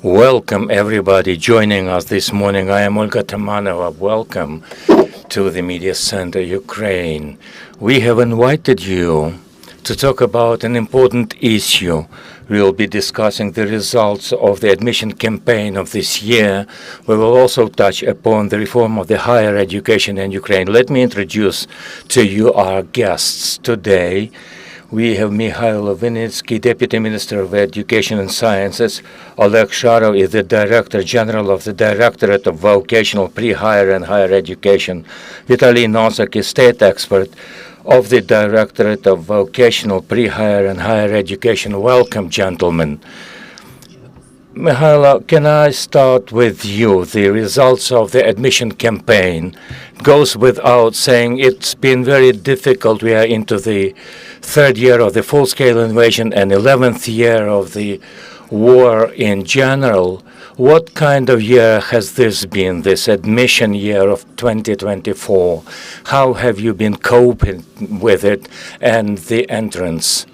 Welcome everybody joining us this morning. I am Olga Tamanova. Welcome to the Media Center Ukraine. We have invited you to talk about an important issue. We will be discussing the results of the admission campaign of this year. We will also touch upon the reform of the higher education in Ukraine. Let me introduce to you our guests today. We have Mykhailo Vynnytskyi, Deputy Minister of Education and Sciences. Oleh Sharov is the Director General of the Directorate of Vocational, Pre-Higher and Higher Education. Vitaliy Nosok is State Expert of the Directorate of Vocational, Pre-Higher and Higher Education. Welcome, gentlemen. Mykhailo, can I start with you? The results of the admission campaign goes without saying it's been very difficult. We are into the third year of the full-scale invasion and 11th year of the war in general. What kind of year has this been, this admission year of 2024? How have you been coping with it and the entrance?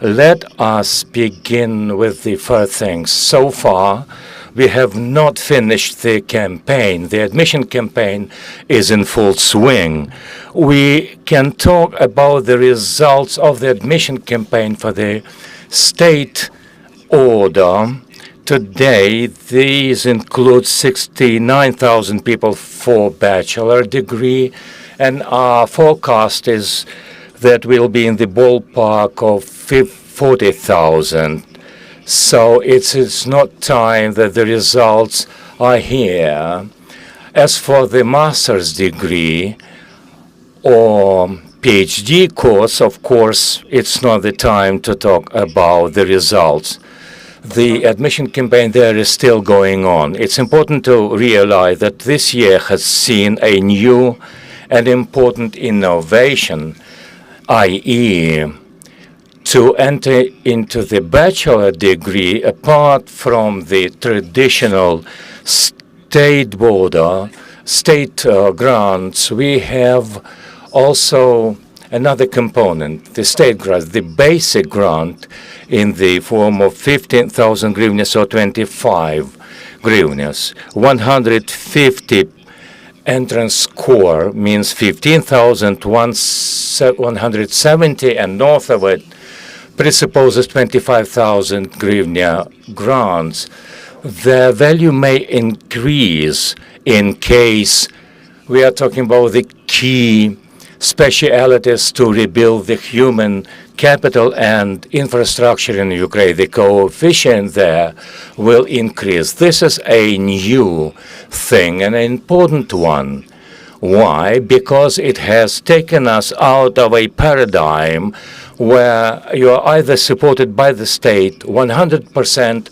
Let us begin with the first things. So far, we have not finished the campaign. The admission campaign is in full swing. We can talk about the results of the admission campaign for the state order. Today, these include 69,000 people for bachelor degree, and our forecast is that we'll be in the ballpark of 40,000. So it's not time that the results are here. As for the master's degree or PhD course, of course, it's not the time to talk about the results. The admission campaign there is still going on. It's important to realize that this year has seen a new and important innovation, i.e., to enter into the bachelor degree, apart from the traditional state border, state grants, we have also another component, the state grant, the basic grant in the form of 15,000 hryvnias or 25 hryvnias. 150 entrance score means 15,170, and north of it presupposes 25,000 hryvnia grants. The value may increase in case we are talking about the key specialities to rebuild the human capital and infrastructure in Ukraine. The coefficient there will increase. This is a new thing, an important one. Why? Because it has taken us out of a paradigm where you are either supported by the state 100%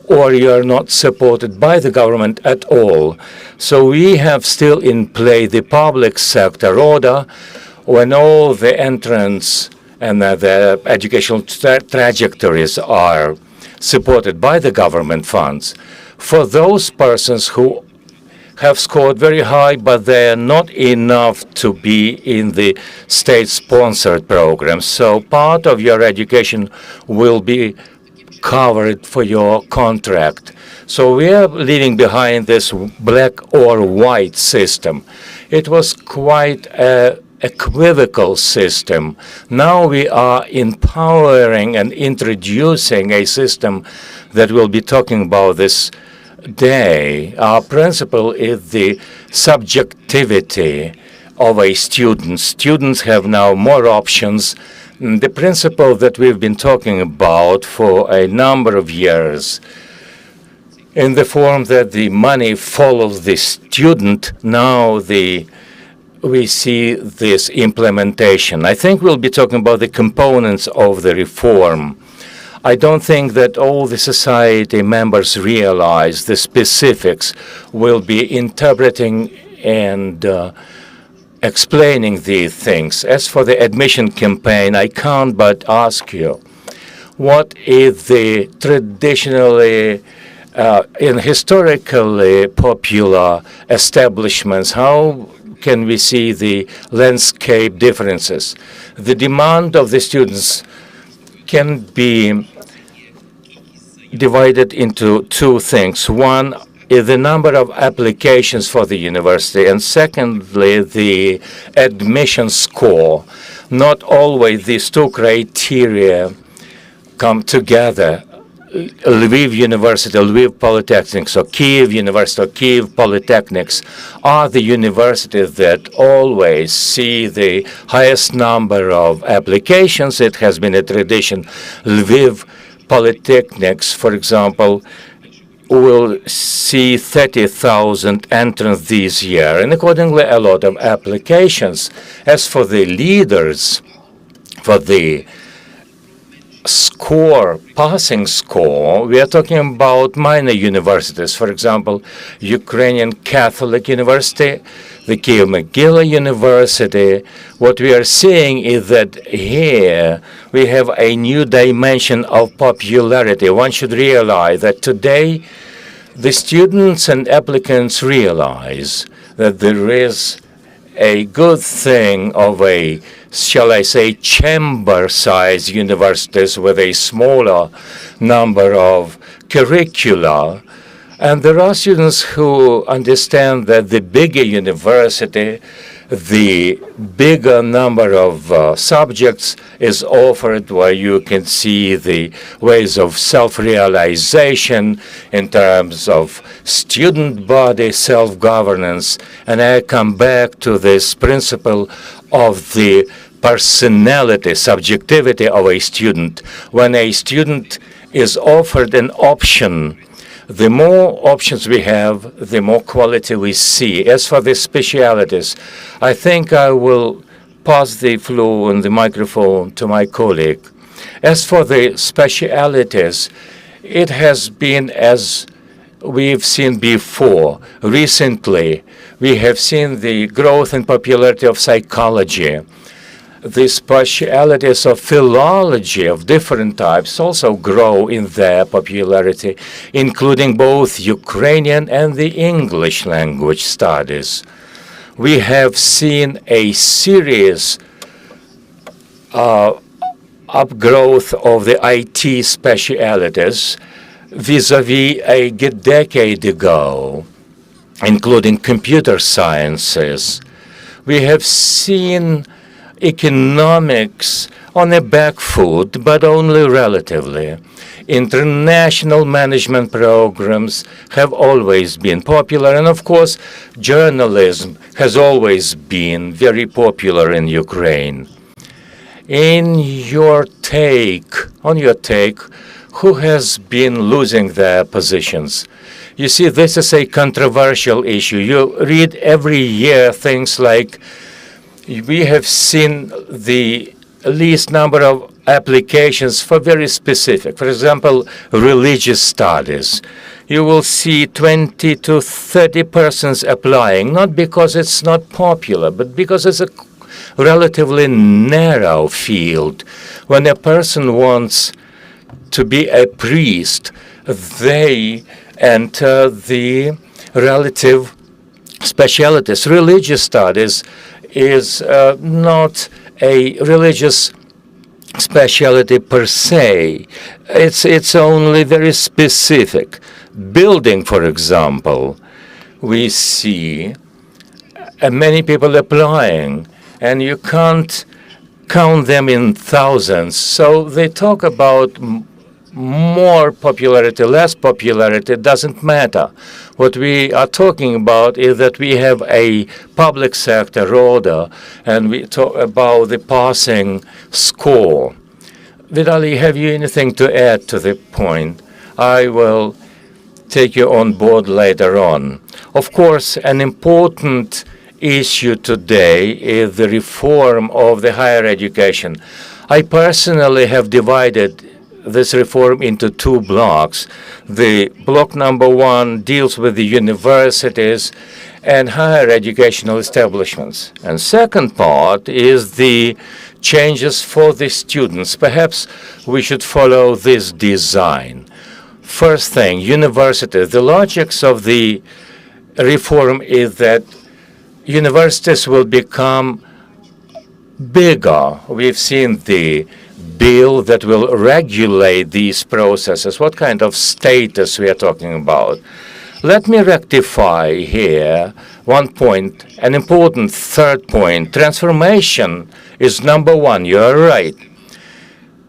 or you are not supported by the government at all. So we have still in play the public sector order when all the entrance and the educational trajectories are supported by the government funds. For those persons who have scored very high, but they are not enough to be in the state-sponsored programs. So part of your education will be covered for your contract. So we are leaving behind this black or white system. It was quite an equivocal system. Now we are empowering and introducing a system that we'll be talking about this day. Our principle is the subjectivity of a student. Students have now more options. The principle that we've been talking about for a number of years in the form that the money follows the student, now we see this implementation. I think we'll be talking about the components of the reform. I don't think that all the society members realize the specifics. Will be interpreting and explaining these things. As for the admission campaign, I can't but ask you, what is the traditionally in historically popular establishments, how can we see the landscape differences? The demand of the students can be divided into two things. One is the number of applications for the university, and secondly, the admission score. Not always these two criteria come together. Lviv University, Lviv Polytechnics, or Kyiv University, or Kyiv Polytechnics are the universities that always see the highest number of applications. It has been a tradition. Lviv Polytechnics, for example, will see 30,000 entrants this year, and accordingly a lot of applications. As for the leaders, for the passing score, we are talking about minor universities. For example, Ukrainian Catholic University, the Kyiv Megillah University. What we are seeing is that here we have a new dimension of popularity. One should realize that today the students and applicants realize that there is a good thing of a, shall I say, chamber-sized universities with a smaller number of curricula. And there are students who understand that the bigger university, the bigger number of subjects is offered, where you can see the ways of self-realization in terms of student body self-governance. And I come back to this principle of the personality, subjectivity of a student. When a student is offered an option, the more options we have, the more quality we see. As for the specialities, I think I will pass the floor and the microphone to my colleague. As for the specialities, it has been as we've seen before. Recently, we have seen the growth and popularity of psychology. The specialities of philology of different types also grow in their popularity, including both Ukrainian and the English language studies. We have seen a serious upgrowth of the IT specialities vis-a-vis a decade ago, including computer sciences. We have seen economics on a back foot, but only relatively. International management programs have always been popular, and of course, journalism has always been very popular in Ukraine. On your take, who has been losing their positions? You see, this is a controversial issue. You read every year things like, we have seen the least number of applications for very specific, for example, religious studies. You will see 20 to 30 persons applying, not because it's not popular, but because it's a relatively narrow field. When a person wants to be a priest, they enter the relative specialties. Religious studies is not a religious specialty per se. It's only very specific. Building, for example, we see many people applying, and you can't count them in thousands. So they talk about more popularity, less popularity, doesn't matter. What we are talking about is that we have a public sector order, and we talk about the passing score. Vitaliy, have you anything to add to the point? I will take you on board later on. Of course, an important issue today is the reform of the higher education. I personally have divided this reform into two blocks. The block number one deals with the universities and higher educational establishments. And second part is the changes for the students. Perhaps we should follow this design. First thing, universities. The logic of the reform is that universities will become bigger. We've seen the bill that will regulate these processes? What kind of status we are talking about? Let me rectify here one point, an important third point. Transformation is number one. You're right.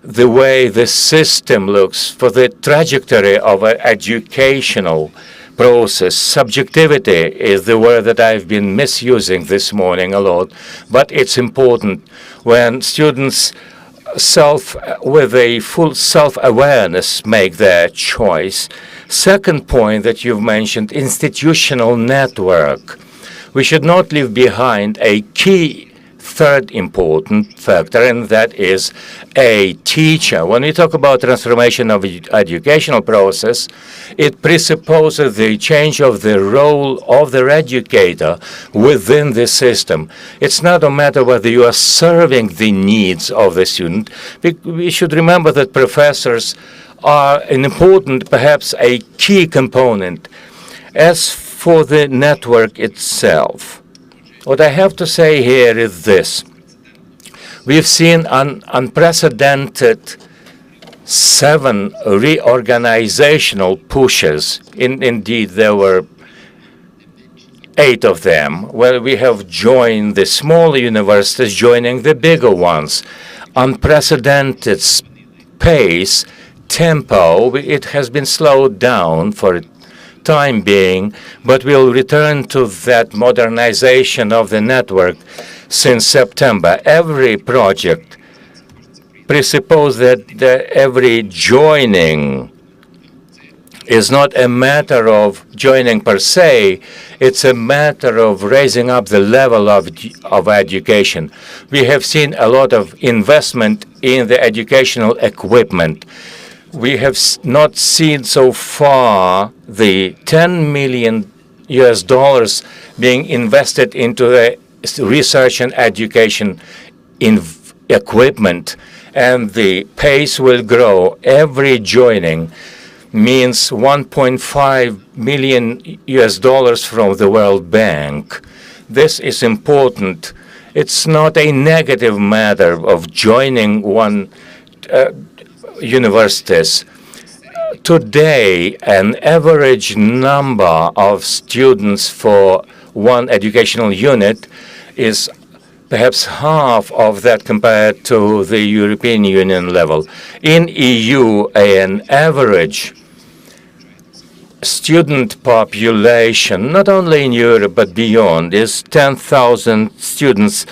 The way the system looks for the trajectory of an educational process. Subjectivity is the word that I've been misusing this morning a lot, but it's important when students with a full self-awareness make their choice. Second point that you've mentioned, institutional network. We should not leave behind a key third important factor, and that is a teacher. When we talk about transformation of educational process, it presupposes the change of the role of the educator within the system. It's not a matter whether you are serving the needs of the student. We should remember that professors are an important, perhaps a key component. As for the network itself, what I have to say here is this. We've seen an unprecedented 7 reorganizational pushes. Indeed, there were 8 of them, where we have joined the smaller universities joining the bigger ones. Unprecedented pace, tempo, it has been slowed down for time being, but we'll return to that modernization of the network since September. Every project presupposes that every joining is not a matter of joining per se, it's a matter of raising up the level of education. We have seen a lot of investment in the educational equipment. We have not seen so far the $10 million being invested into the research and education equipment, and the pace will grow. Every joining means $1.5 million from the World Bank. This is important. It's not a negative matter of joining one universities. Today, an average number of students for one educational unit is perhaps half of that compared to the European Union level. In EU, an average student population, not only in Europe but beyond, is 10,000 students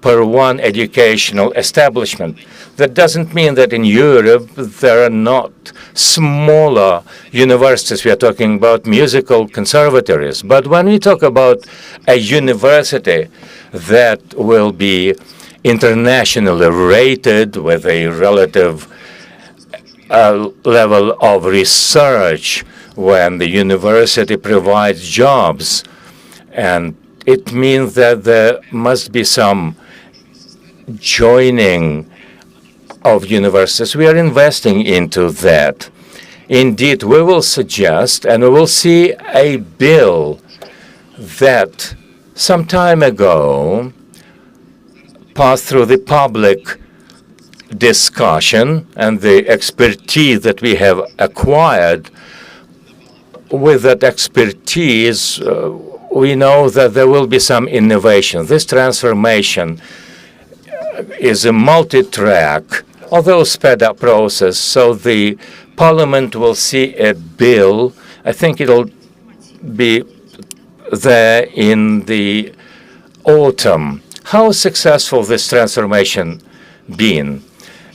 per one educational establishment. That doesn't mean that in Europe there are not smaller universities. We are talking about musical conservatories. But when we talk about a university that will be internationally rated with a relative level of research, when the university provides jobs, and it means that there must be some joining of universities. We are investing into that. Indeed, we will suggest, and we will see a bill that some time ago passed through the public discussion, and the expertise that we have acquired. With that expertise, we know that there will be some innovation. This transformation is a multi-track, although sped-up process, so the Parliament will see a bill. I think it'll be there in the autumn. How successful this transformation been?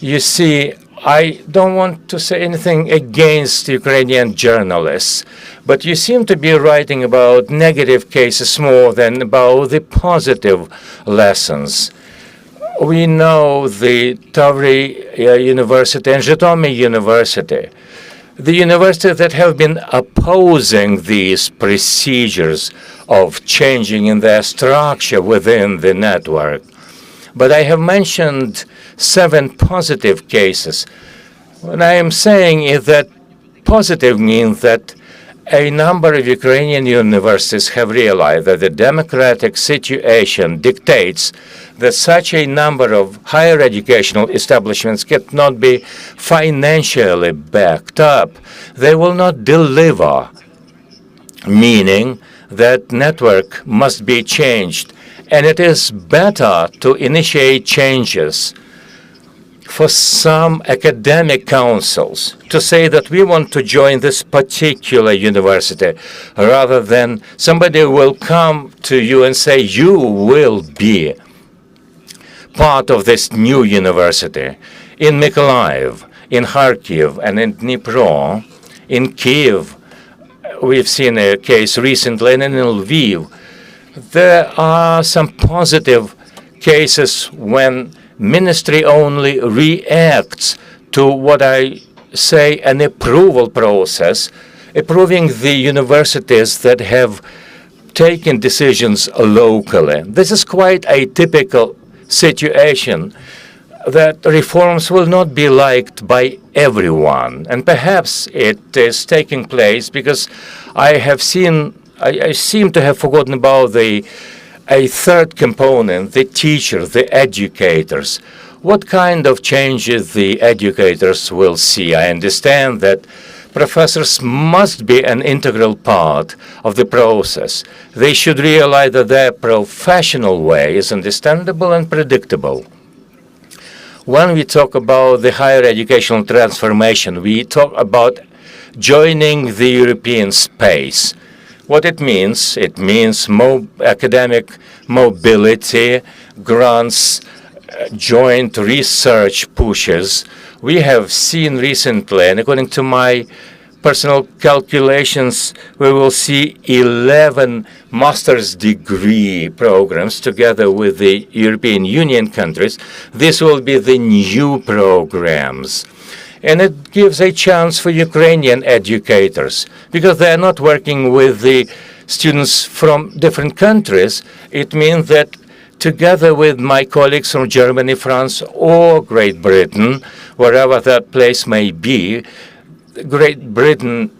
You see, I don't want to say anything against Ukrainian journalists, but you seem to be writing about negative cases more than about the positive lessons. We know the Tavri University and Zhytomyr University, the universities that have been opposing these procedures of changing in their structure within the network. But I have mentioned 7 positive cases. What I am saying is that positive means that A number of Ukrainian universities have realized that the democratic situation dictates that such a number of higher educational establishments cannot be financially backed up. They will not deliver, meaning that network must be changed, and it is better to initiate changes for some academic councils to say that we want to join this particular university, rather than somebody will come to you and say, you will be part of this new university. In Mykhailo, in Kharkiv, and in Dnipro, in Kyiv, we've seen a case recently, and in Lviv, there are some positive cases when ministry only reacts to what I say an approval process, approving the universities that have taken decisions locally. This is quite a typical situation, that reforms will not be liked by everyone. And perhaps it is taking place because I seem to have forgotten about a third component, the teachers, the educators. What kind of changes the educators will see? I understand that professors must be an integral part of the process. They should realize that their professional way is understandable and predictable. When we talk about the higher educational transformation, we talk about joining the European space. What it means academic mobility, grants, joint research pushes. We have seen recently, and according to my personal calculations, we will see 11 master's degree programs together with the European Union countries. This will be the new programs. And it gives a chance for Ukrainian educators, because they are not working with the students from different countries. It means that together with my colleagues from Germany, France, or Great Britain, wherever that place may be, Great Britain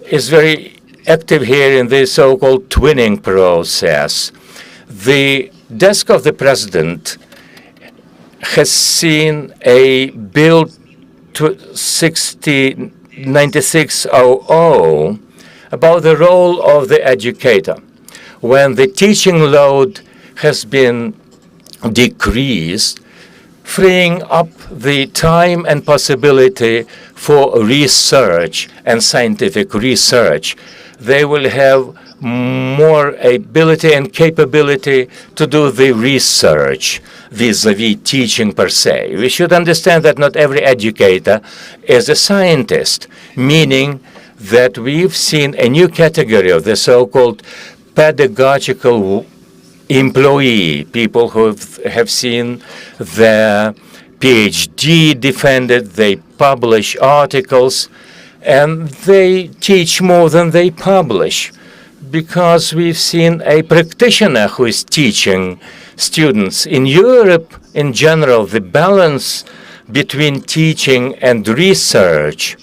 is very active here in the so-called twinning process. The desk of the president has seen a bill to 9600 about the role of the educator. When the teaching load has been decreased, freeing up the time and possibility for research and scientific research, they will have more ability and capability to do the research vis-a-vis teaching per se. We should understand that not every educator is a scientist, meaning that we've seen a new category of the so-called pedagogical employee, people who have seen their PhD defended, they publish articles, and they teach more than they publish, because we've seen a practitioner who is teaching students. In Europe, in general, the balance between teaching and research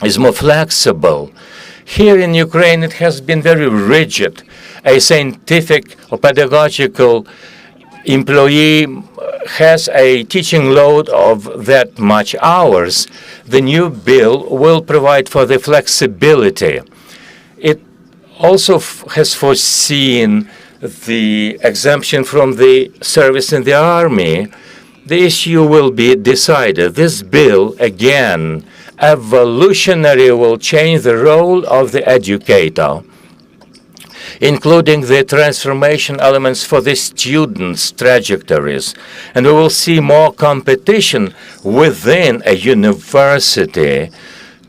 is more flexible. Here in Ukraine, it has been very rigid. A scientific or pedagogical employee has a teaching load of that much hours. The new bill will provide for the flexibility. It also has foreseen the exemption from the service in the army. The issue will be decided. This bill, again, evolutionary, will change the role of the educator, including the transformation elements for the students' trajectories. And we will see more competition within a university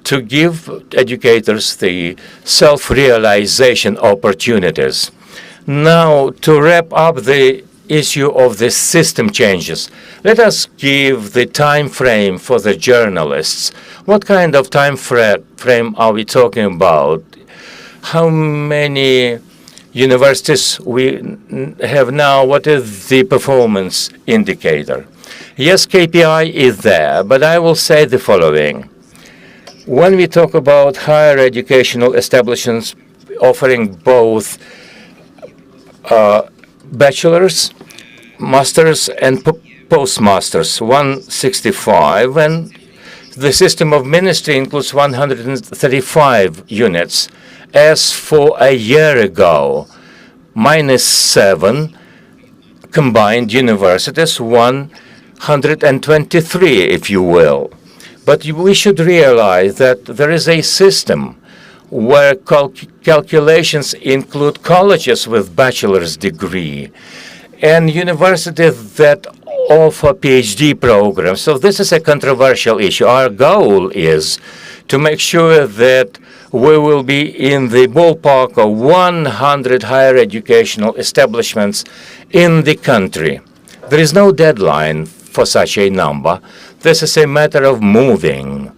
to give educators the self-realization opportunities. Now, to wrap up the issue of the system changes, let us give the time frame for the journalists. What kind of time frame are we talking about? How many universities we have now? What is the performance indicator? Yes, KPI is there, but I will say the following. When we talk about higher educational establishments offering both bachelor's, master's, and postmasters, 165, and the system of ministry includes 135 units. As for a year ago, -7 combined universities, 123, if you will. But we should realize that there is a system where calculations include colleges with bachelor's degree and universities that offer PhD programs. So this is a controversial issue. Our goal is to make sure that we will be in the ballpark of 100 higher educational establishments in the country. There is no deadline for such a number. This is a matter of moving.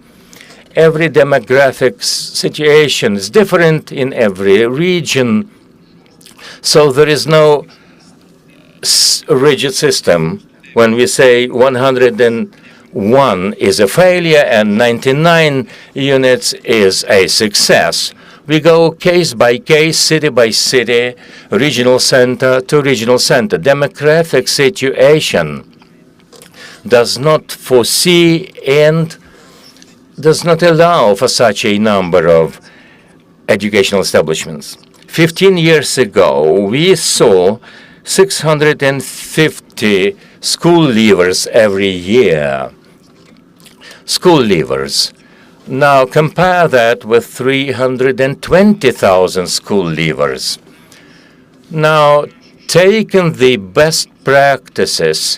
Every demographic situation is different in every region, so there is no rigid system. When we say 101 is a failure and 99 units is a success, we go case by case, city by city, regional center to regional center. Demographic situation does not foresee and does not allow for such a number of educational establishments. 15 years ago, we saw 650 school leavers every year. School leavers. Now compare that with 320,000 school leavers. Now, taking the best practices,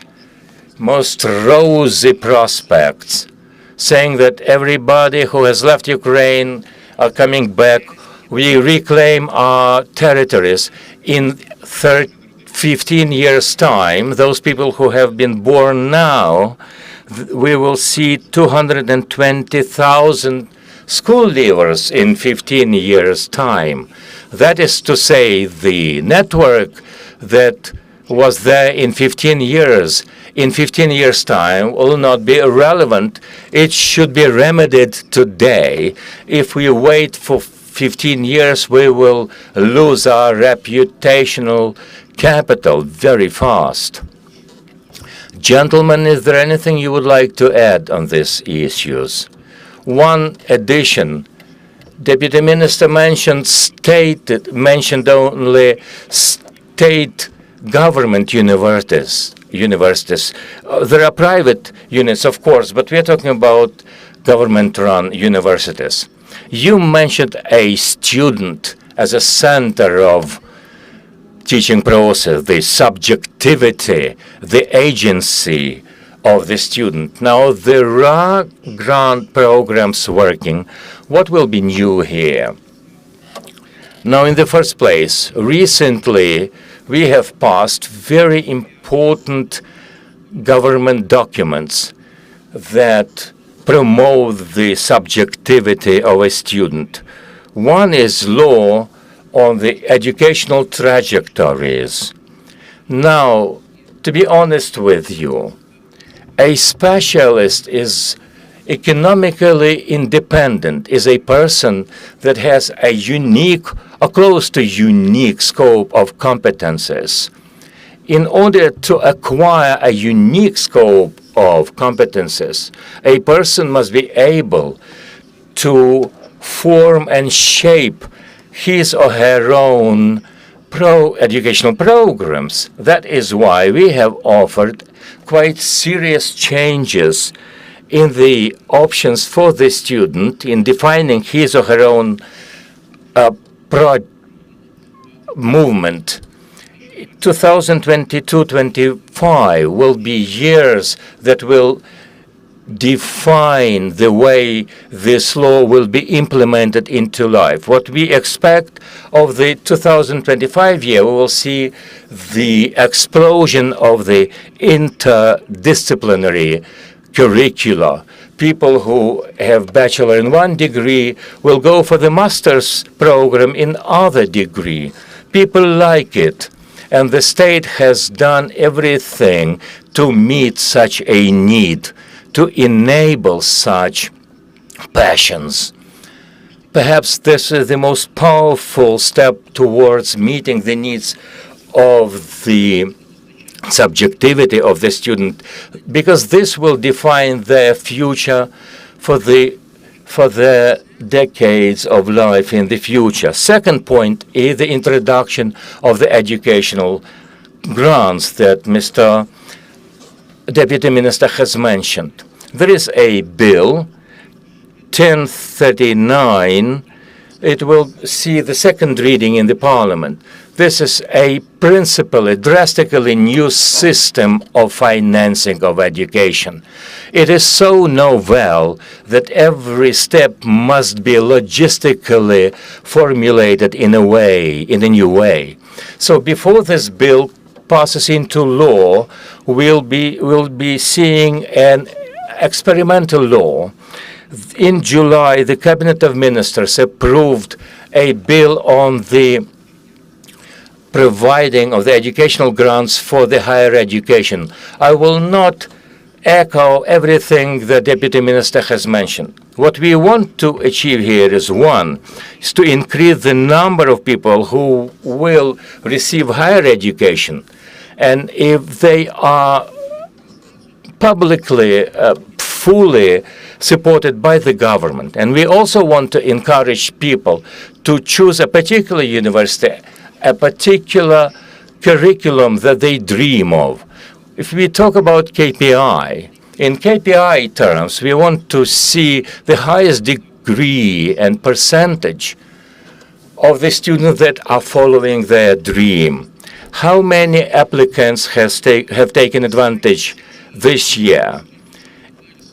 most rosy prospects, saying that everybody who has left Ukraine are coming back, we reclaim our territories in 15 years' time. Those people who have been born now, we will see 220,000 school leavers in 15 years' time. That is to say, the network that was there in 15 years, in 15 years' time will not be irrelevant. It should be remedied today. If we wait for 15 years, we will lose our reputational capital very fast. Gentlemen, is there anything you would like to add on these issues? One addition. Deputy Minister mentioned only state government universities. There are private units, of course, but we are talking about government-run universities. You mentioned a student as a center of teaching process, the subjectivity, the agency of the student. Now, there are grant programs working. What will be new here? Now, in the first place, recently, we have passed very important government documents that promote the subjectivity of a student. One is law on the educational trajectories. Now, to be honest with you, a specialist is economically independent, is a person that has a unique or close to unique scope of competences. In order to acquire a unique scope of competences, a person must be able to form and shape his or her own educational programs. That is why we have offered quite serious changes in the options for the student in defining his or her own movement. 2022-25 will be years that will define the way this law will be implemented into life. What we expect of the 2025 year, we will see the explosion of the interdisciplinary curricula. People who have bachelor in one degree will go for the master's program in other degree. People like it, and the state has done everything to meet such a need, to enable such passions. Perhaps this is the most powerful step towards meeting the needs of the subjectivity of the student, because this will define their future for the decades of life in the future. Second point is the introduction of the educational grants that Mr. Deputy Minister has mentioned. There is a bill, 1039. It will see the second reading in the Parliament. This is a principally, drastically new system of financing of education. It is so novel that every step must be logistically formulated in a new way. So before this bill passes into law, we'll be seeing an experimental law. In July, the Cabinet of Ministers approved a bill on the providing of the educational grants for the higher education. I will not echo everything the Deputy Minister has mentioned. What we want to achieve here is to increase the number of people who will receive higher education. And if they are publicly, fully supported by the government. And we also want to encourage people to choose a particular university, a particular curriculum that they dream of. If we talk about KPI, in KPI terms, we want to see the highest degree and percentage of the students that are following their dream. How many applicants have taken advantage this year?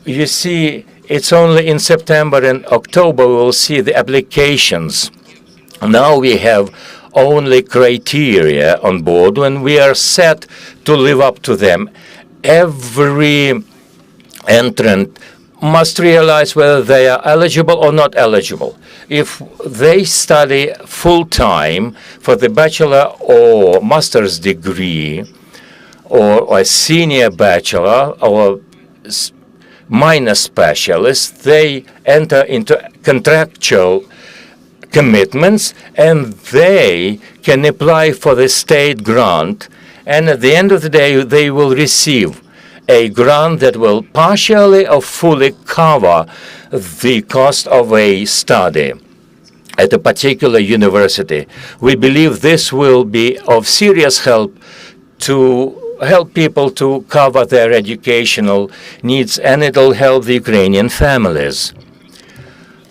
You see, it's only in September and October we will see the applications. Now we have only criteria on board when we are set to live up to them. Every entrant must realize whether they are eligible or not eligible. If they study full-time for the bachelor or master's degree, or a senior bachelor or minor specialist, they enter into contractual commitments and they can apply for the state grant, and at the end of the day they will receive a grant that will partially or fully cover the cost of a study at a particular university. We believe this will be of serious help to help people to cover their educational needs, and it will help the Ukrainian families.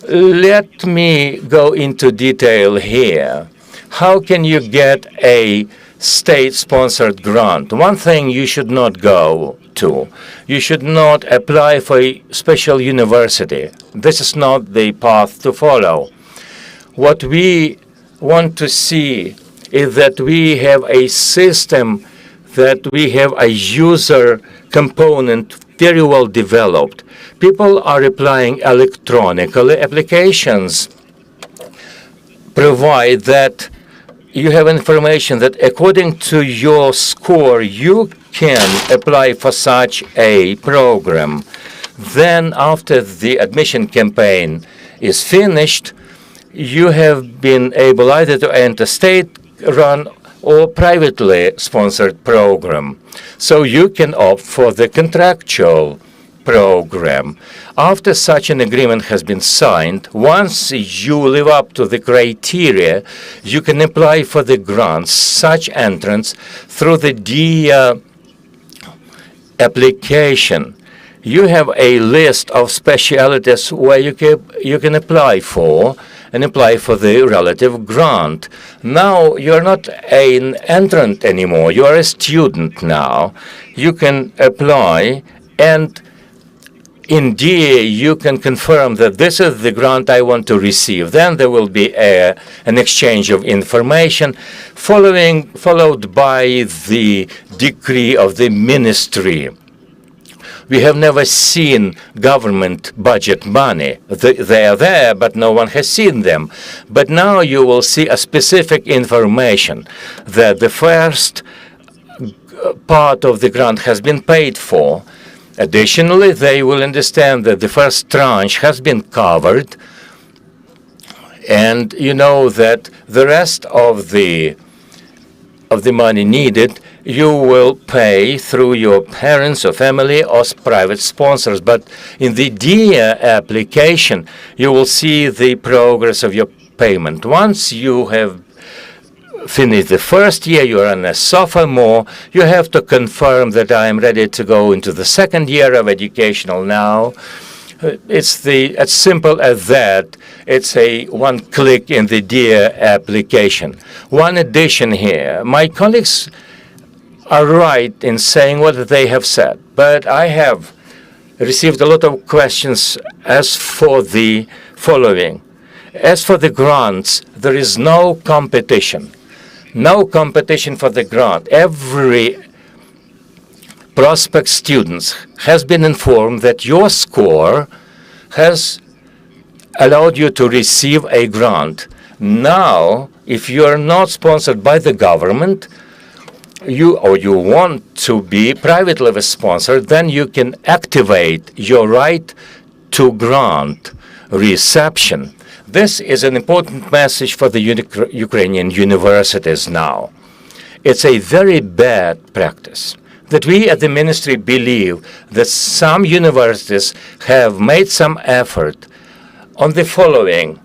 Let me go into detail here. How can you get a state-sponsored grant? One thing you should not go to. You should not apply for a special university. This is not the path to follow. What we want to see is that we have a system, that we have a user component very well developed. People are applying electronically. Applications provide that you have information that according to your score, you can apply for such a program. Then after the admission campaign is finished, you have been able either to enter state-run or privately sponsored program. So you can opt for the contractual program. After such an agreement has been signed, once you live up to the criteria, you can apply for the grants. Such entrance through the DIA application. You have a list of specialties where you can apply for and apply for the relative grant. Now you're not an entrant anymore. You are a student now. You can apply, and in DA you can confirm that this is the grant I want to receive. Then there will be an exchange of information followed by the decree of the ministry. We have never seen government budget money. They are there, but no one has seen them. But now you will see a specific information that the first part of the grant has been paid for, Additionally, they will understand that the first tranche has been covered, and you know that the rest of the money needed you will pay through your parents or family or private sponsors. But in the DIA application, you will see the progress of your payment. Once you have finished the first year, you are a sophomore, you have to confirm that I am ready to go into the second year of educational now. It's as simple as that. It's a one click in the DIA application. One addition here. My colleagues are right in saying what they have said, but I have received a lot of questions as for the following. As for the grants, there is no competition. No competition for the grant. Every prospect student has been informed that your score has allowed you to receive a grant. Now, if you are not sponsored by the government, you want to be privately sponsored, then you can activate your right to grant reception. This is an important message for the Ukrainian universities now. It's a very bad practice that we at the ministry believe that some universities have made some effort on the following.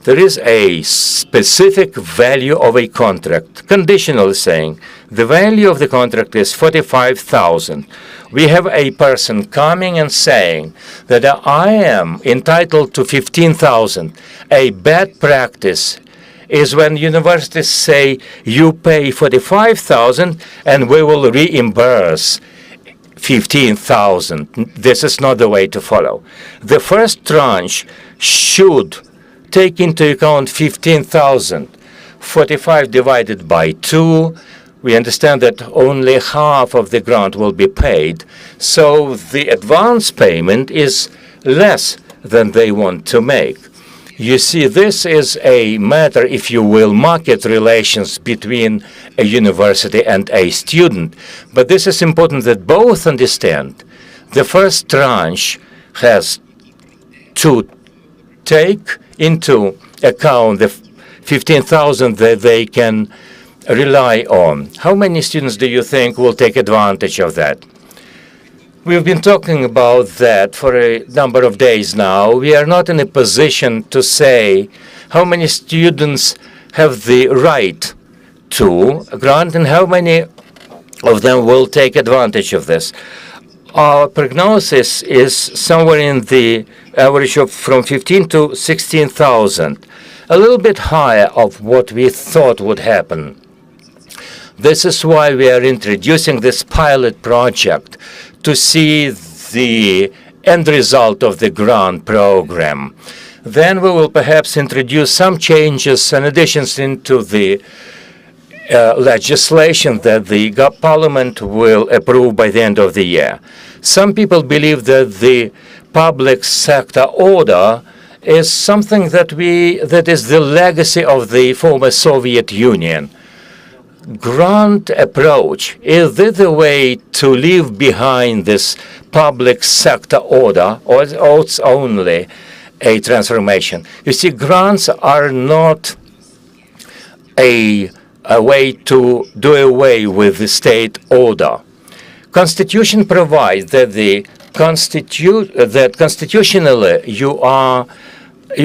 There is a specific value of a contract, conditionally saying the value of the contract is 45,000. We have a person coming and saying that I am entitled to 15,000. A bad practice is when universities say you pay 45,000 and we will reimburse 15,000. This is not the way to follow. The first tranche should take into account 15,000. 45 divided by 2. We understand that only half of the grant will be paid. So the advance payment is less than they want to make. You see, this is a matter, if you will, market relations between a university and a student. But this is important that both understand. The first tranche has to take into account the 15,000 that they can rely on. How many students do you think will take advantage of that? We've been talking about that for a number of days now. We are not in a position to say how many students have the right to a grant and how many of them will take advantage of this. Our prognosis is somewhere in the average of from 15 to 16,000, a little bit higher of what we thought would happen. This is why we are introducing this pilot project to see the end result of the grant program. Then we will perhaps introduce some changes and additions into the legislation that the Parliament will approve by the end of the year. Some people believe that the public sector order is something that is the legacy of the former Soviet Union. Grant approach is the way to leave behind this public sector order, or it's only a transformation. You see, grants are not a way to do away with the state order. Constitution provides that constitutionally you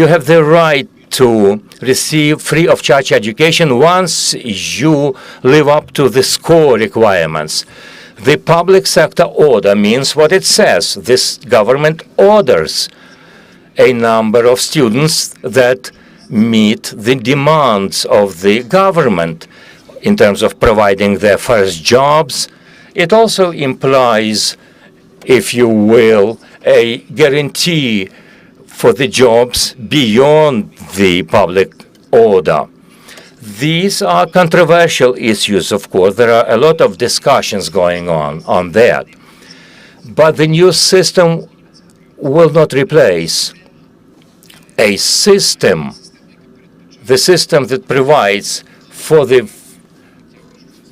have the right to receive free of charge education once you live up to the score requirements. The public sector order means what it says. This government orders a number of students that meet the demands of the government in terms of providing their first jobs. It also implies, if you will, a guarantee for the jobs beyond the public order. These are controversial issues, of course. There are a lot of discussions going on that. But the new system will not replace a system, the system that provides for the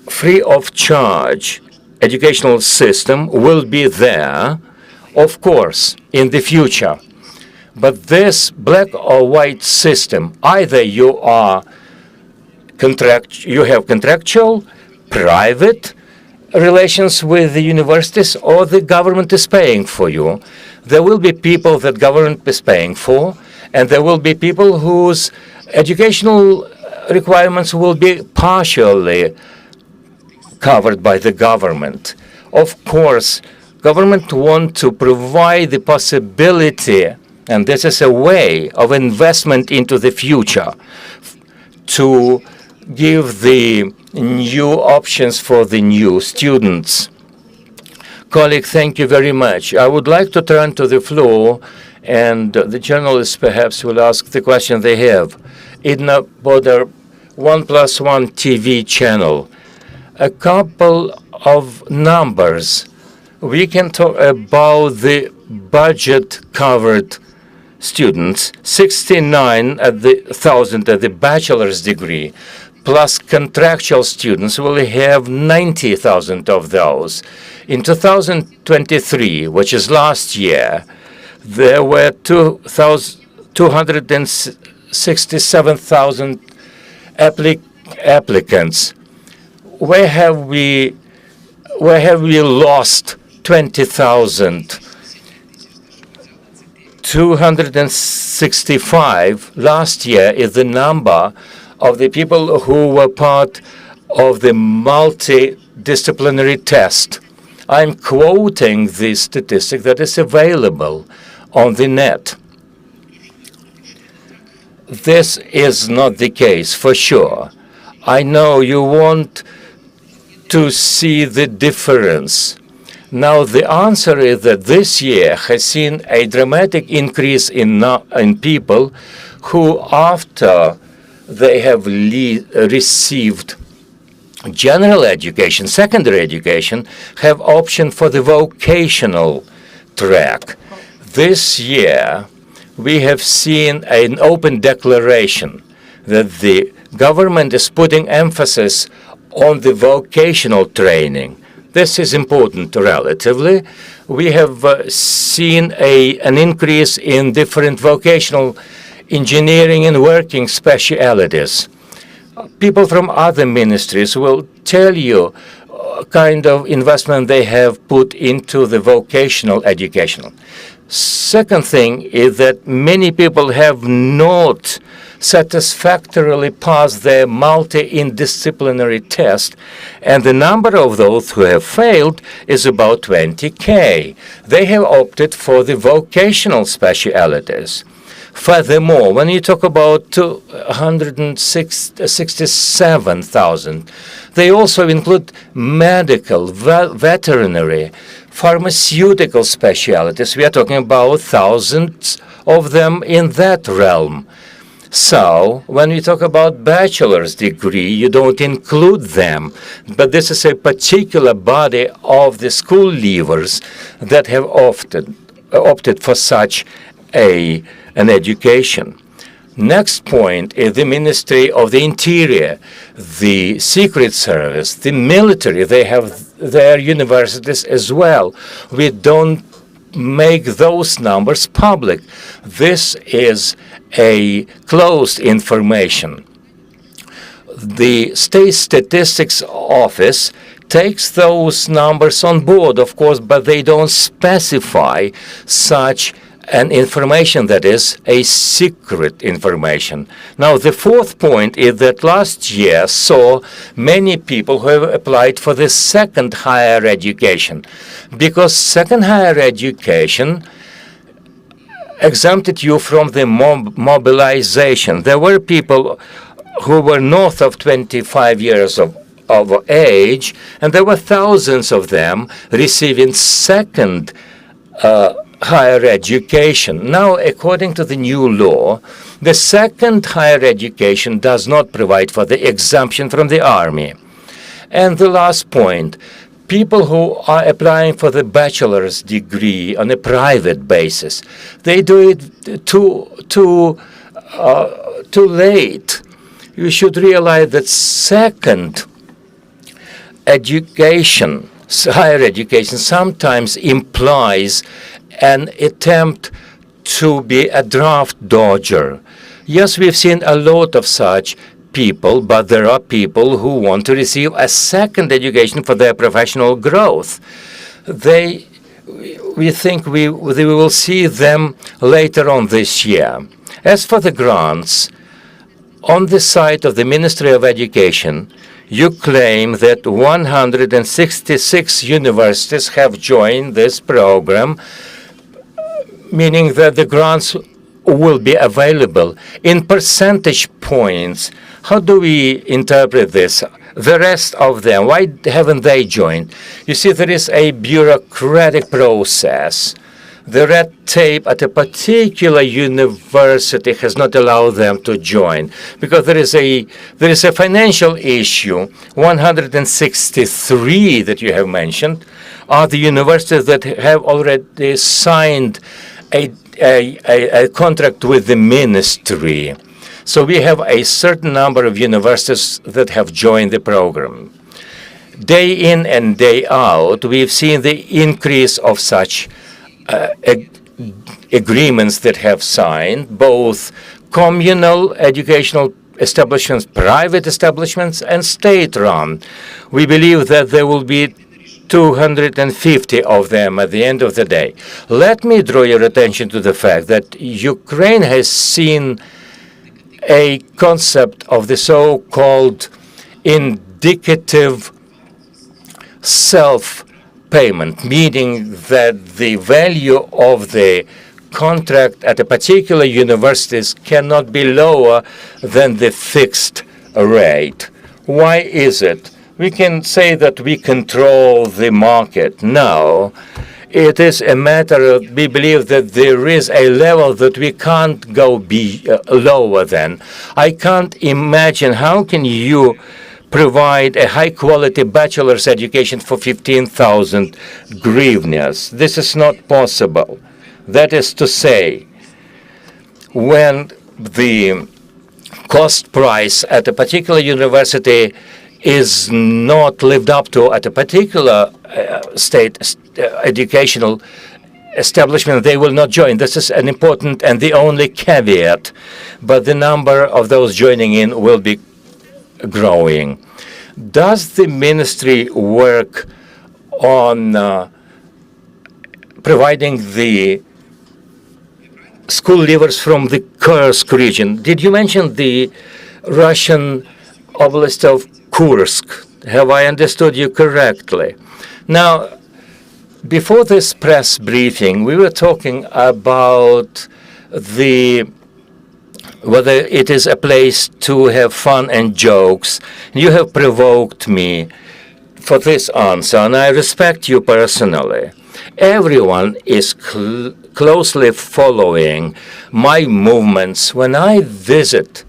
free of charge educational system will be there of course, in the future. But this black or white system, either you have contractual, private relations with the universities, or the government is paying for you. There will be people that government is paying for, and there will be people whose educational requirements will be partially covered by the government. Of course, government want to provide the possibility, and this is a way of investment into the future, to give the new options for the new students. Colleague, thank you very much. I would like to turn to the floor, and the journalists perhaps will ask the question they have. Idna Bodar, 1+1 TV channel. A couple of numbers. We can talk about the budget-covered students, 69,000 at the bachelor's degree, plus contractual students will have 90,000 of those. In 2023, which is last year, there were 267,000 applicants. Where have we lost 20,000? 265 last year is the number of the people who were part of the multidisciplinary test. I'm quoting the statistic that is available on the net. This is not the case for sure. I know you want to see the difference. Now, the answer is that this year has seen a dramatic increase in people who, after they have received general education, secondary education, have option for the vocational track. This year, we have seen an open declaration that the government is putting emphasis on the vocational training. This is important relatively. We have seen an increase in different vocational engineering and working specialities. People from other ministries will tell you kind of investment they have put into the vocational education. Second thing is that many people have not satisfactorily passed their multi-disciplinary test, and the number of those who have failed is about 20K. They have opted for the vocational specialities. Furthermore, when you talk about 267,000, they also include medical, veterinary, pharmaceutical specialties. We are talking about thousands of them in that realm. So when we talk about bachelor's degree, you don't include them. But this is a particular body of the school leavers that have opted for such an education. Next point is the Ministry of the Interior, the Secret Service, the military. They have their universities as well. We don't make those numbers public. This is a closed information. The State Statistics Office takes those numbers on board, of course, but they don't specify such an information that is a secret information. Now, the fourth point is that last year saw many people who have applied for the second higher education, because second higher education exempted you from the mobilization. There were people who were north of 25 years of age, and there were thousands of them receiving second higher education. Now, according to the new law, the second higher education does not provide for the exemption from the army. And the last point, people who are applying for the bachelor's degree on a private basis, they do it too late. You should realize that second education, higher education, sometimes implies an attempt to be a draft dodger. Yes, we've seen a lot of such people, but there are people who want to receive a second education for their professional growth. We think we will see them later on this year. As for the grants, on the site of the Ministry of Education, you claim that 166 universities have joined this program, meaning that the grants will be available in percentage points. How do we interpret this? The rest of them, why haven't they joined? You see, there is a bureaucratic process. The red tape at a particular university has not allowed them to join because there is a financial issue. 163 that you have mentioned are the universities that have already signed a contract with the ministry. So we have a certain number of universities that have joined the program. Day in and day out, we've seen the increase of such agreements that have signed, both communal educational establishments, private establishments, and state-run. We believe that there will be 250 of them at the end of the day. Let me draw your attention to the fact that Ukraine has seen a concept of the so-called indicative self-payment, meaning that the value of the contract at a particular university cannot be lower than the fixed rate. Why is it? We can say that we control the market. No, it is a matter of, we believe that there is a level that we can't go lower than. I can't imagine how can you provide a high-quality bachelor's education for 15,000 hryvnias. This is not possible. That is to say, when the cost price at a particular university is not lived up to at a particular state educational establishment, they will not join. This is an important and the only caveat, but the number of those joining in will be growing. Does the ministry work on providing the school leavers from the Kursk region? Did you mention the Russian oblast of Kursk? Have I understood you correctly? Now, before this press briefing, we were talking about whether it is a place to have fun and jokes. You have provoked me for this answer, and I respect you personally. Everyone is closely following my movements. When I visit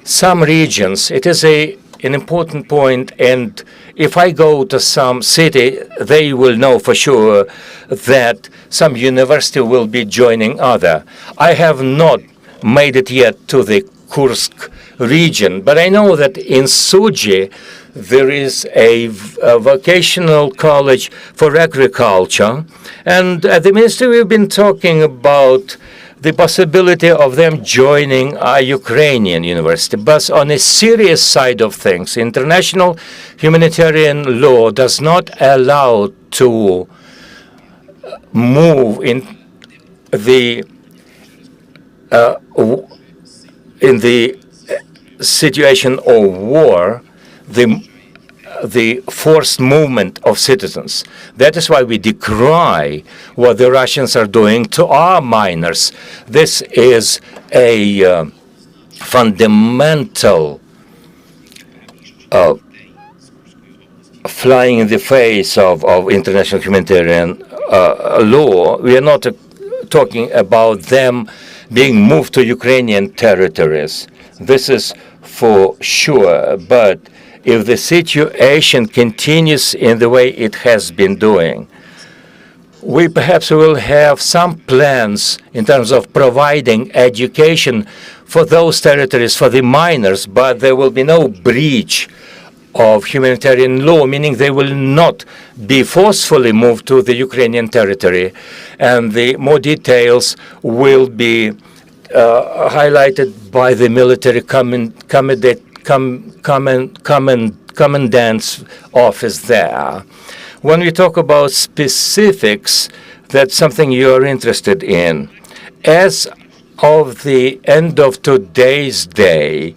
some regions, it is an important point, and if I go to some city, they will know for sure that some university will be joining other. I have not made it yet to the Kursk region, but I know that in Suji there is a vocational college for agriculture, and at the ministry we've been talking about the possibility of them joining a Ukrainian university. But on a serious side of things, international humanitarian law does not allow to move in the situation of war, the forced movement of citizens. That is why we decry what the Russians are doing to our miners. This is a fundamental flying in the face of international humanitarian law. We are not talking about them being moved to Ukrainian territories. This is for sure, but if the situation continues in the way it has been doing, we perhaps will have some plans in terms of providing education for those territories, for the miners, but there will be no breach of humanitarian law, meaning they will not be forcefully moved to the Ukrainian territory. And the more details will be highlighted by the military commandant's office there. When we talk about specifics, that's something you're interested in. As of the end of today's day,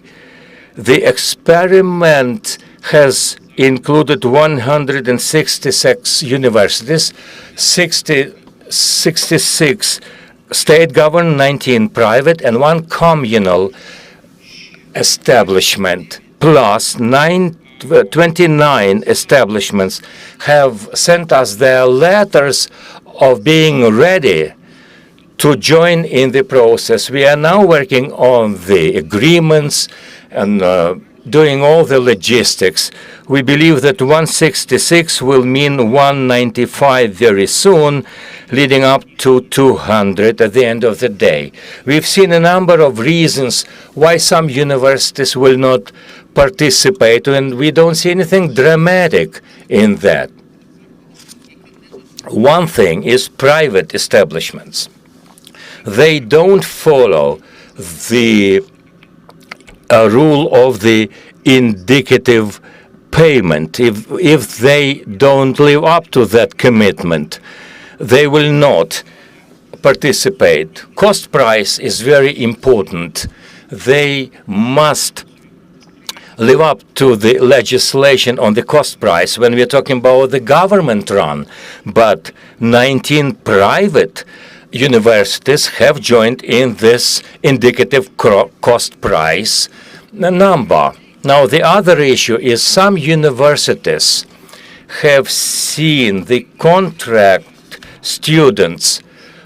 the experiment has included 166 universities, 66 state-governed, 19 private, and 1 communal establishment, plus 29 establishments have sent us their letters of being ready to join in the process. We are now working on the agreements and doing all the logistics. We believe that 166 will mean 195 very soon, leading up to 200 at the end of the day. We've seen a number of reasons why some universities will not participate, and we don't see anything dramatic in that. One thing is private establishments. They don't follow the rule of the indicative payment. If they don't live up to that commitment, they will not participate. Cost price is very important. They must live up to the legislation on the cost price when we're talking about the government run. But 19 private universities have joined in this indicative cost price number. Now, the other issue is some universities have seen the contract students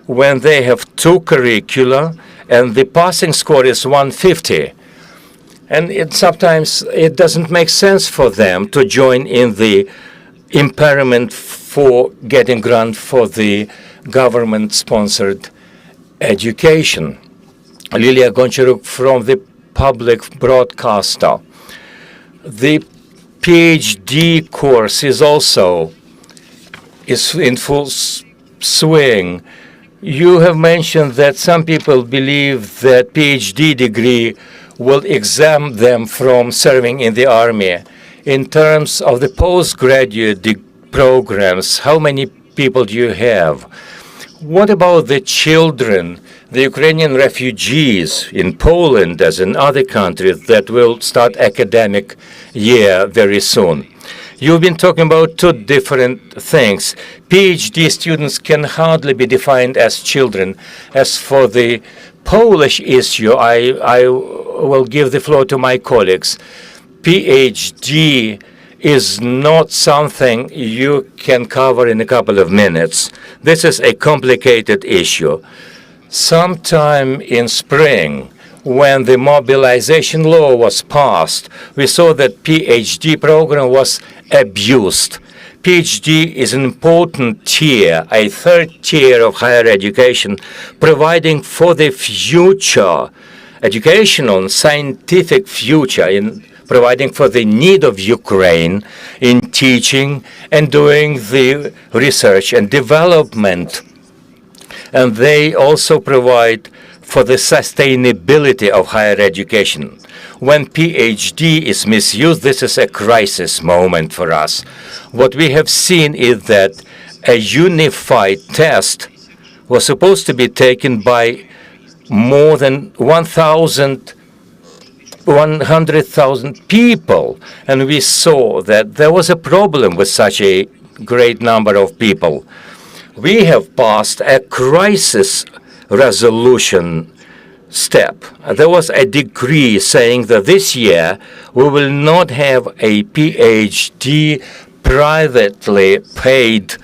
when they have 2 curricula and the passing score is 150. And sometimes it doesn't make sense for them to join in the impairment for getting grant for the government-sponsored education. Lilia Goncharuk from the public broadcaster. The PhD course is also in full swing. You have mentioned that some people believe that PhD degree will exempt them from serving in the army. In terms of the postgraduate programs, how many people do you have? What about the children, the Ukrainian refugees in Poland as in other countries that will start academic year very soon? You've been talking about 2 different things. PhD students can hardly be defined as children. As for the Polish issue, I will give the floor to my colleagues. PhD is not something you can cover in a couple of minutes. This is a complicated issue. Sometime in spring, when the mobilization law was passed, we saw that PhD program was abused. PhD is an important tier, a 3rd tier of higher education, providing for the future, educational and scientific future, in providing for the need of Ukraine in teaching and doing the research and development. And they also provide for the sustainability of higher education. When PhD is misused, this is a crisis moment for us. What we have seen is that a unified test was supposed to be taken by more than 100,000 people, and we saw that there was a problem with such a great number of people. We have passed a crisis resolution step. There was a decree saying that this year we will not have a PhD privately paid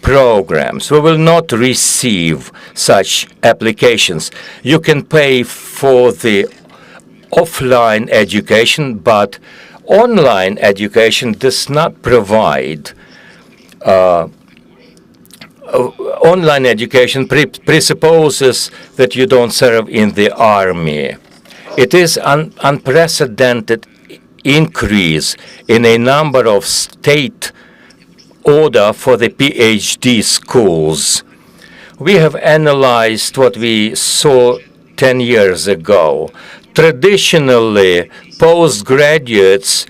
programs. We will not receive such applications. You can pay for the offline education, but online education does not provide. Online education presupposes that you don't serve in the army. It is unprecedented increase in a number of state order for the PhD schools. We have analyzed what we saw 10 years ago. Traditionally, postgraduates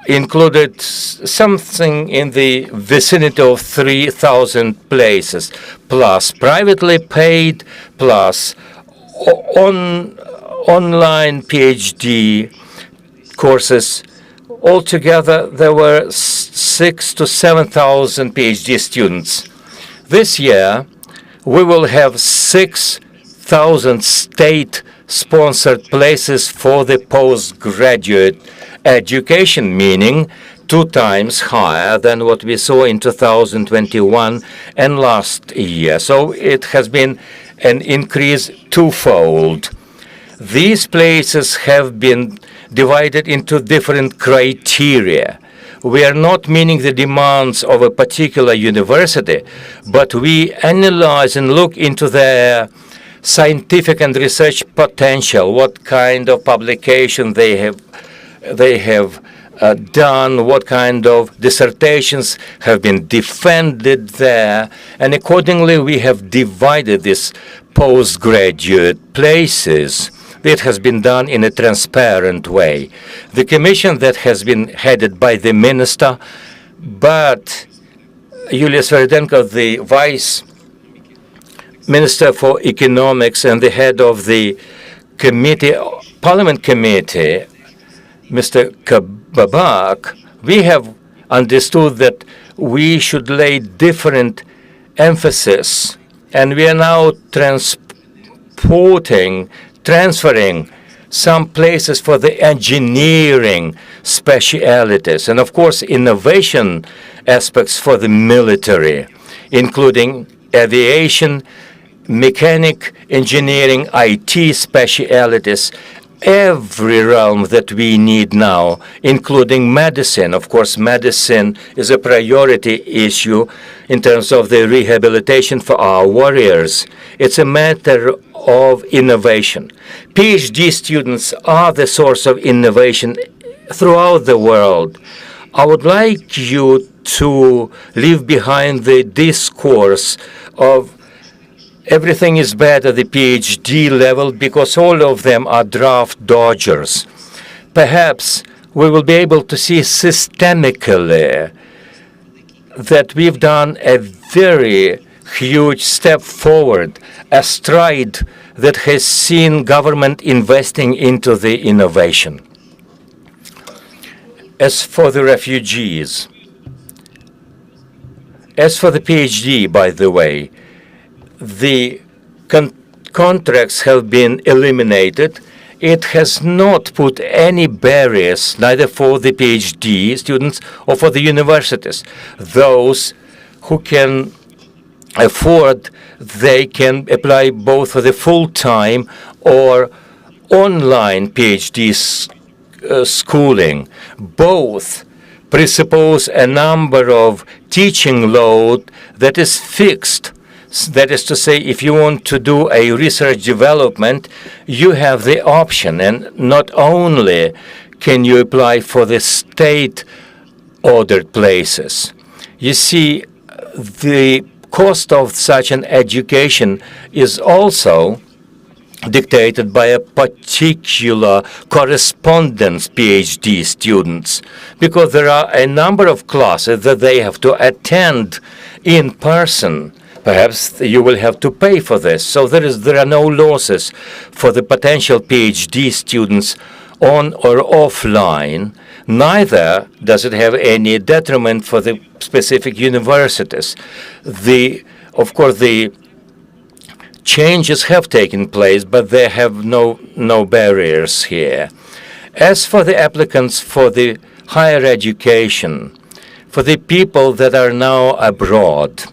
included something in the vicinity of 3,000 places, plus privately paid, plus online PhD courses. Altogether, there were 6,000 to 7,000 PhD students. This year, we will have 6,000 state-sponsored places for the postgraduate education, meaning 2 times higher than what we saw in 2021 and last year. So it has been an increase twofold. These places have been divided into different criteria. We are not meeting the demands of a particular university, but we analyze and look into their scientific and research potential, what kind of publication they have done, what kind of dissertations have been defended there, and accordingly we have divided these postgraduate places. It has been done in a transparent way. The commission that has been headed by the minister, but Yulia Sviridenko, the vice minister for economics and the head of the committee, parliament committee, Mr. Kababak, we have understood that we should lay different emphasis, and we are now transferring some places for the engineering specialities, and of course innovation aspects for the military, including aviation, mechanic, engineering, IT specialities, every realm that we need now, including medicine. Of course, medicine is a priority issue in terms of the rehabilitation for our warriors. It's a matter of innovation. PhD students are the source of innovation throughout the world. I would like you to leave behind the discourse of everything is bad at the PhD level because all of them are draft dodgers. Perhaps we will be able to see systemically that we've done a very huge step forward, a stride that has seen government investing into the innovation. As for the refugees, as for the PhD, by the way, the contracts have been eliminated. It has not put any barriers, neither for the PhD students or for the universities. Those who can afford, they can apply both for the full-time or online PhD schooling. Both presuppose a number of teaching load that is fixed. That is to say, if you want to do a research development, you have the option, and not only can you apply for the state-ordered places. You see, the cost of such an education is also dictated by a particular correspondence PhD students, because there are a number of classes that they have to attend in person. Perhaps you will have to pay for this. So there are no losses for the potential PhD students on or offline. Neither does it have any detriment for the specific universities. Of course, the changes have taken place, but they have no barriers here. As for the applicants for the higher education, for the people that are now abroad,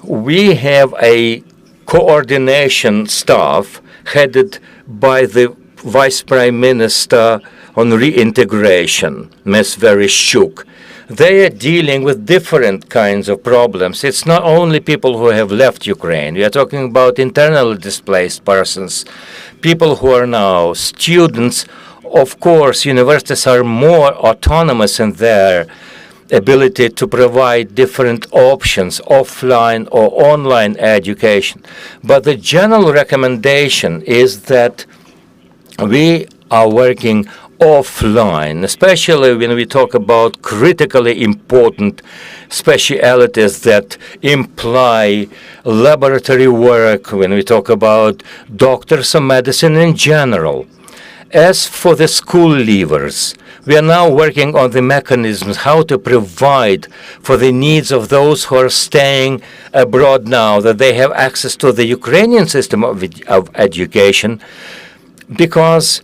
we have a coordination staff headed by the Vice Prime Minister on reintegration, Ms. Vereshchuk. They are dealing with different kinds of problems. It's not only people who have left Ukraine. We are talking about internally displaced persons, people who are now students of course, universities are more autonomous in their ability to provide different options, offline or online education. But the general recommendation is that we are working offline, especially when we talk about critically important specialities that imply laboratory work, when we talk about doctors or medicine in general. As for the school leavers, we are now working on the mechanisms how to provide for the needs of those who are staying abroad now, that they have access to the Ukrainian system of education, because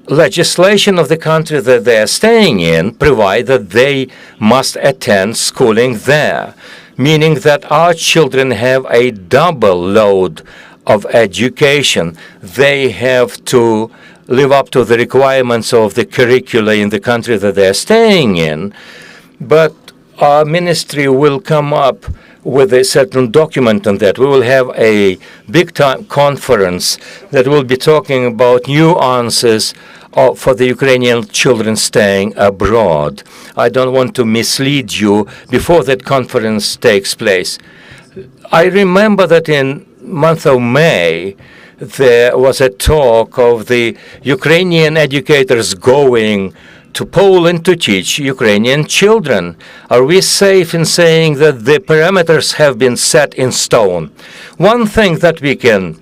legislation of the country that they are staying in provide that they must attend schooling there, meaning that our children have a double load of education. They have to live up to the requirements of the curricula in the country that they're staying in, but our ministry will come up with a certain document on that. We will have a big-time conference that will be talking about nuances for the Ukrainian children staying abroad. I don't want to mislead you before that conference takes place. I remember that in month of May, there was a talk of the Ukrainian educators going to Poland to teach Ukrainian children. Are we safe in saying that the parameters have been set in stone? One thing that we can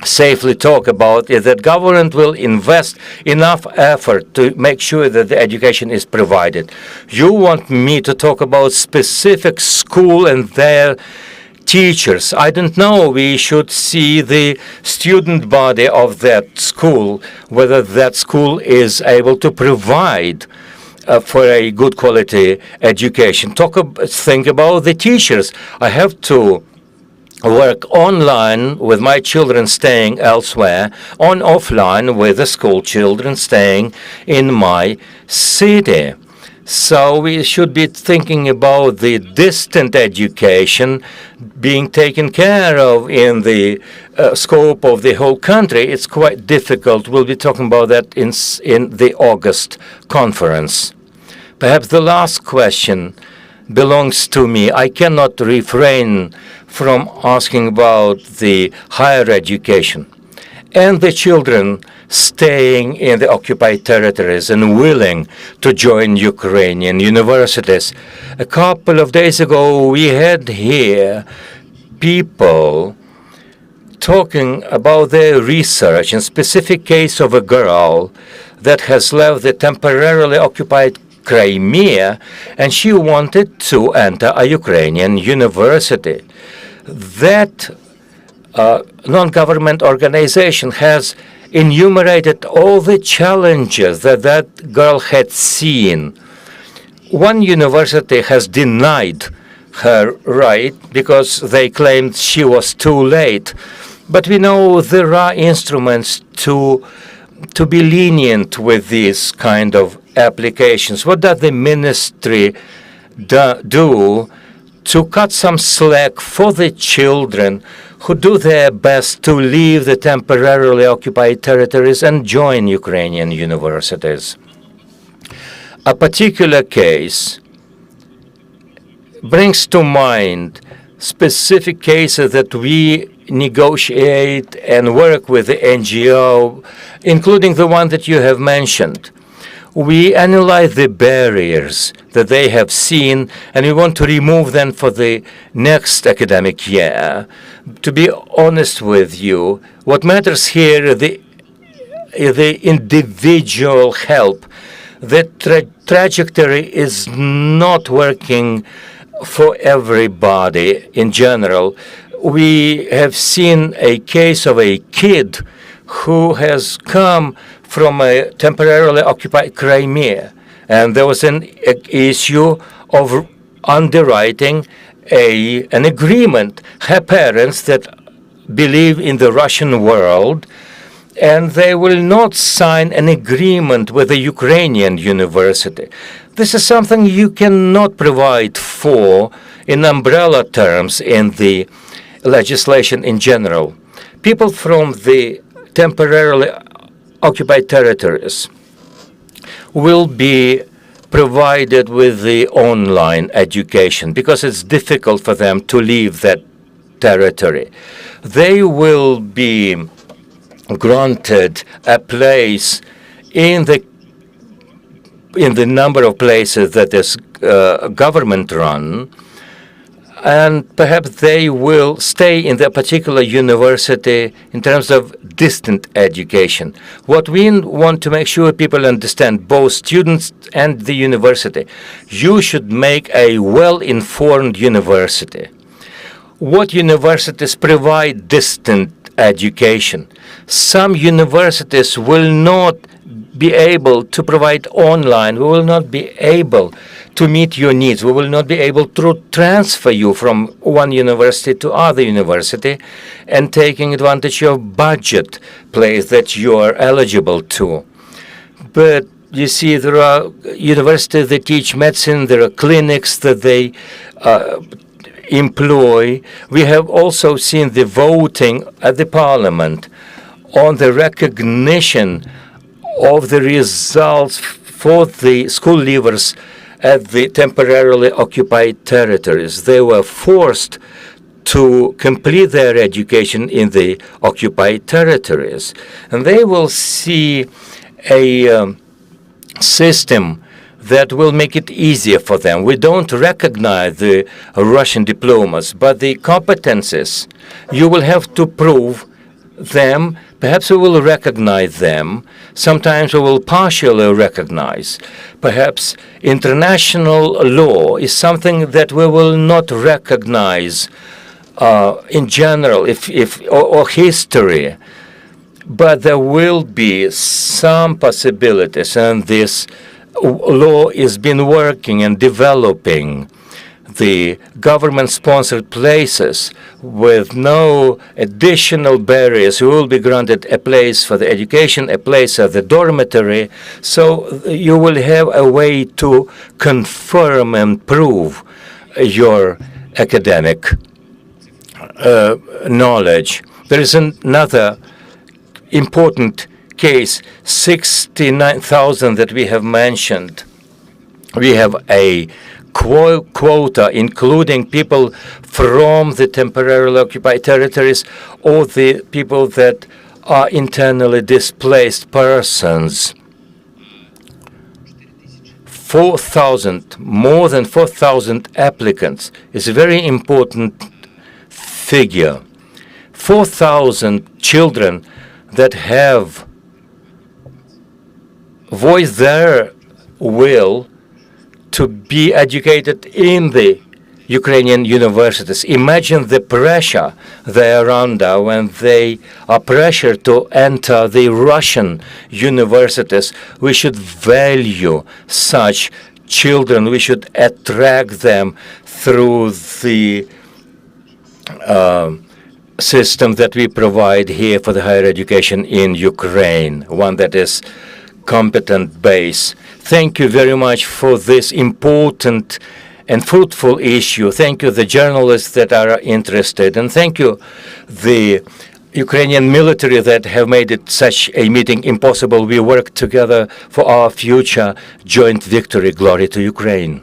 safely talk about is that government will invest enough effort to make sure that the education is provided. You want me to talk about specific school and their teachers. I don't know. We should see the student body of that school, whether that school is able to provide for a good quality education. Think about the teachers. I have to work online with my children staying elsewhere, on offline with the school children staying in my city. So we should be thinking about the distant education being taken care of in the scope of the whole country. It's quite difficult. We'll be talking about that in the August conference. Perhaps the last question belongs to me. I cannot refrain from asking about the higher education and the children staying in the occupied territories and willing to join Ukrainian universities. A couple of days ago, we had here people talking about their research in specific case of a girl that has left the temporarily occupied Crimea, and she wanted to enter a Ukrainian university. That non-government organization has enumerated all the challenges that that girl had seen. One university has denied her right because they claimed she was too late. But we know there are instruments to be lenient with these kind of applications. What does the ministry do to cut some slack for the children who do their best to leave the temporarily occupied territories and join Ukrainian universities? A particular case brings to mind specific cases that we negotiate and work with the NGO, including the one that you have mentioned. We analyze the barriers that they have seen, and we want to remove them for the next academic year. To be honest with you, what matters here is the individual help. The trajectory is not working for everybody in general. We have seen a case of a kid who has come from a temporarily occupied Crimea, and there was an issue of underwriting an agreement. Her parents that believe in the Russian world, and they will not sign an agreement with a Ukrainian university. This is something you cannot provide for in umbrella terms in the legislation in general. People from the temporarily occupied territories will be provided with the online education because it's difficult for them to leave that territory. They will be granted a place in the number of places that is government run, and perhaps they will stay in the particular university in terms of distant education. What we want to make sure people understand, both students and the university, you should make a well-informed university. What universities provide distant education? Some universities will not be able to provide online. We will not be able to meet your needs. We will not be able to transfer you from one university to other university and taking advantage of budget place that you are eligible to. But you see, there are universities that teach medicine. There are clinics that they employ. We have also seen the voting at the parliament on the recognition of the results for the school leavers at the temporarily occupied territories. They were forced to complete their education in the occupied territories. And they will see a system that will make it easier for them. We don't recognize the Russian diplomas, but the competences, you will have to prove them. Perhaps we will recognize them. Sometimes we will partially recognize. Perhaps international law is something that we will not recognize in general, or history. But there will be some possibilities, and this law has been working and developing. The government-sponsored places with no additional barriers will be granted a place for the education, a place at the dormitory, so you will have a way to confirm and prove your academic knowledge. There is another important case, 69,000 that we have mentioned. We have a quota, including people from the temporarily occupied territories or the people that are internally displaced persons. 4,000, more than 4,000 applicants is a very important figure. 4,000 children that have voiced their will to be educated in the Ukrainian universities. Imagine the pressure they are under when they are pressured to enter the Russian universities. We should value such children. We should attract them through the system that we provide here for the higher education in Ukraine, one that is competent base. Thank you very much for this important and fruitful issue. Thank you, the journalists that are interested, and thank you, the Ukrainian military that have made it such a meeting impossible. We work together for our future joint victory. Glory to Ukraine.